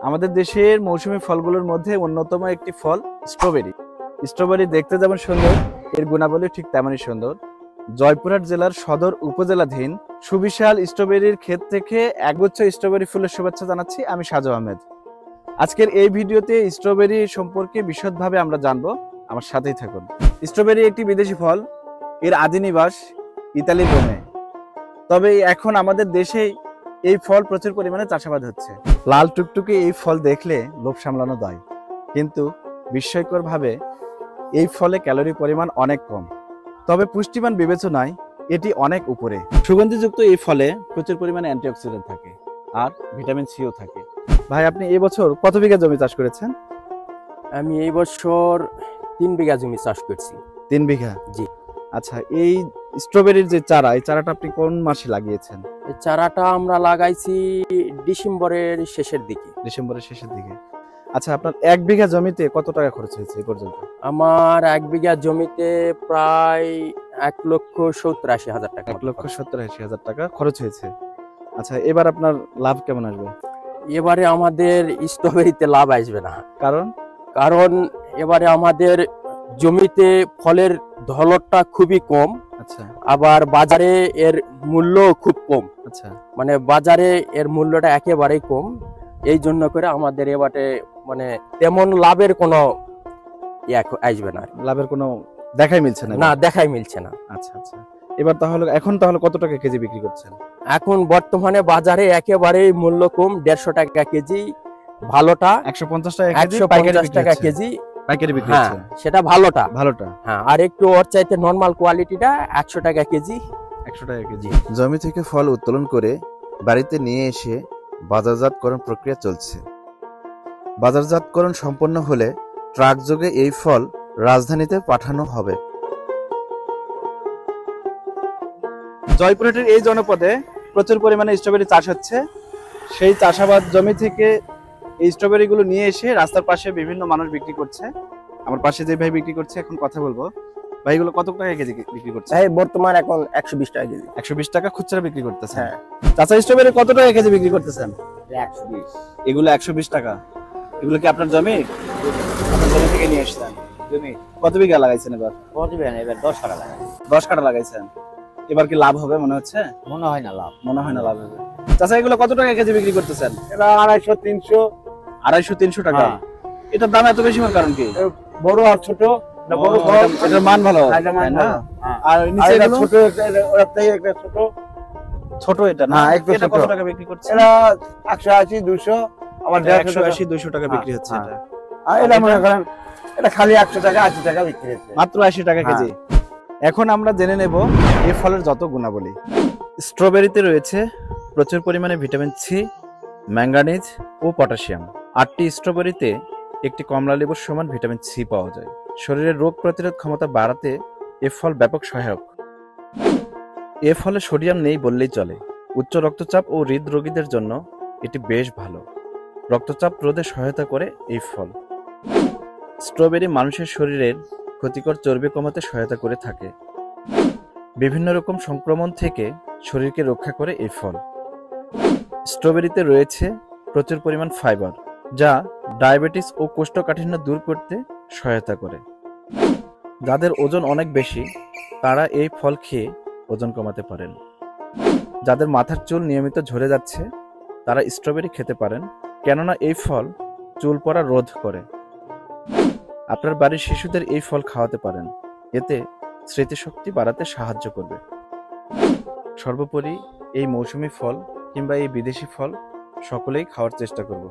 আমাদের দেশের মৌসুমী ফলগুলোর মধ্যে অন্যতম একটি ফল স্ট্রবেরি। স্ট্রবেরি দেখতে যেমন সুন্দর, এর গুণাবলী ঠিক তেমনই সুন্দর। জয়পুরহাট জেলার সদর উপজেলাধীন সুবিশাল স্ট্রবেরির ক্ষেত থেকে একগুচ্ছ স্ট্রবেরি ফুলের শুভেচ্ছা জানাচ্ছি আমি সাজু আহমেদ। আজকের এই ভিডিওতে স্ট্রবেরি সম্পর্কে বিশদভাবে আমরা জানবো, আমার সাথেই থাকুন। স্ট্রবেরি একটি বিদেশি ফল, এর আদি নিবাস ইতালি রোমে। তবে এখন আমাদের দেশেই এই ফল প্রচুর পরিমাণে চাষাবাদ হচ্ছে। লাল টুকটুকে এই ফল দেখলে লোভ সামলানো দায়, কিন্তু বিস্ময়করভাবে এই ফলে ক্যালোরি পরিমাণ অনেক কম। তবে পুষ্টিমান বিবেচনায় এটি অনেক উপরে। সুগন্ধিযুক্ত এই ফলে প্রচুর পরিমাণে অ্যান্টিঅক্সিডেন্ট থাকে আর ভিটামিন সিও থাকে। ভাই, আপনি এই বছর কত বিঘা জমি চাষ করেছেন? আমি এই বছর 3 বিঘা জমি চাষ করছি। 3 বিঘা? জি। আচ্ছা, এই স্ট্রবেরির যে চারা, এই চারাটা আপনি কোন মাসে লাগিয়েছেন? এই চারাটা আমরা লাগাইছি ডিসেম্বরের শেষের দিকে। ডিসেম্বরের শেষের দিকে। আচ্ছা, আপনার 1 বিঘা জমিতে কত টাকা খরচ হয়েছে এই পর্যন্ত? আমার 1 বিঘা জমিতে প্রায় 1,70,80,000 টাকা। 1,70,80,000 টাকা খরচ হয়েছে। আচ্ছা, এবার আপনার লাভ কেমন আসবে? এবারে আমাদের স্ট্রবেরিতে লাভ আসবে না। কারণ এবারে আমাদের জমিতে ফলের ধলনটা খুবই কম। আচ্ছা। আবার বাজারে এর মূল্য খুব কম। আচ্ছা, মানে বাজারে এর মূল্যটা একেবারেই কম। এই জন্য করে আমাদের এবারে মানে তেমন লাভের কোনো আসবে না। লাভের কোনো দেখাই মিলছে না? না, দেখাই মিলছে না। আচ্ছা আচ্ছা, এবার এখন তাহলে কত টাকা কেজি বিক্রি করছেন? এখন বর্তমানে বাজারে একেবারেই মূল্য কম, 150 টাকা কেজি ভালোটা, 150 টাকা কেজি, 150 টাকা কেজি পাইকারি বিক্রি হচ্ছে। সেটা ভালোটা। হ্যাঁ, আর একটু ওর চাইতে নরমাল কোয়ালিটিটা 100 টাকা কেজি। 100 টাকা কেজি। জমি থেকে ফল উত্তোলন করে বাড়িতে নিয়ে এসে বাজারজাতকরণ প্রক্রিয়া চলছে। বাজারজাতকরণ সম্পন্ন হলে ট্রাক যোগে এই ফল রাজধানীতে পাঠানো হবে। জয়পুরহাটের এই জনপদে প্রচুর পরিমাণে স্ট্রবেরি চাষ হচ্ছে। সেই চাষাবাদ জমি থেকে এই স্ট্রবেরি গুলো নিয়ে এসে রাস্তার পাশে বিভিন্ন মানুষ বিক্রি করছে। আমার পাশে যে ভাই বিক্রি করছে, এখন কথা বলবো। ভাইগুলো কত টাকা কেজি বিক্রি করছে? বর্তমান এখন 120 টাকা কেজি। 120 টাকা খুচরা বিক্রি করতেছে। হ্যাঁ। চাচা, স্ট্রবেরি কত টাকা কেজি বিক্রি করতেছেন? 120। এগুলো 120 টাকা। এগুলো কি আপনার জমি? আপনার জমি থেকে নিয়ে আসছেন? জমি কত বিঘা লাগাইছেন এবার? কত বিঘা? এবার 10 কাঠা লাগাইছি। 10 কাঠা লাগাইছেন। এবার কি লাভ হবে মনে হচ্ছে? মনে হয় না লাভ। মনে হয় না লাভ হবে। চাচা, এগুলো কত টাকা কেজি বিক্রি করতেছেন? এটা 250, 300 টাকা। এটার দাম এত বেশি হওয়ার কারণ কি? বড় আর ছোট। বড় কম, এটার মান ভালো। আর নিচে এগুলো ছোট, ওটা থেকে একটা ছোট। ছোট এটা না? এটা কত টাকা বিক্রি করছে? এটা 180, 200, আবার 180, 200 টাকা বিক্রি হচ্ছে এটা। আর এটা মনে করেন এটা খালি 100 টাকা, 80 টাকা বিক্রি হচ্ছে। মাত্র 80 টাকা কেজি। এখন আমরা জেনে নেব এই ফলের যত গুণাবলী। স্ট্রবেরিতে রয়েছে প্রচুর পরিমাণে ভিটামিন সি, ম্যাঙ্গানিজ ও পটাশিয়াম। 8টি স্ট্রবেরিতে একটি কমলা লেবুর সমান ভিটামিন সি পাওয়া যায়। শরীরের রোগ প্রতিরোধ ক্ষমতা বাড়াতে এ ফল ব্যাপক সহায়ক। এ ফলে সোডিয়াম নেই বললেই চলে। উচ্চ রক্তচাপ ও হৃদরোগীদের জন্য এটি বেশ ভালো। রক্তচাপ রোধে সহায়তা করে এই ফল। স্ট্রবেরি মানুষের শরীরের ক্ষতিকর চর্বি কমাতে সহায়তা করে থাকে। বিভিন্ন রকম সংক্রমণ থেকে শরীরকে রক্ষা করে এই ফল। স্ট্রবেরিতে রয়েছে প্রচুর পরিমাণ ফাইবার, যা ডায়াবেটিস ও কোষ্ঠকাঠিন্য দূর করতে সহায়তা করে। যাদের ওজন অনেক বেশি, তারা এই ফল খেয়ে ওজন কমাতে পারেন। যাদের মাথার চুল নিয়মিত ঝরে যাচ্ছে, তারা স্ট্রবেরি খেতে পারেন, কেননা এই ফল চুল পড়া রোধ করে। আপনার বাড়ির শিশুদের এই ফল খাওয়াতে পারেন, এতে স্মৃতিশক্তি বাড়াতে সাহায্য করবে। সর্বোপরি এই মৌসুমী ফল কিংবা এই বিদেশি ফল সকলেই খাওয়ার চেষ্টা করব।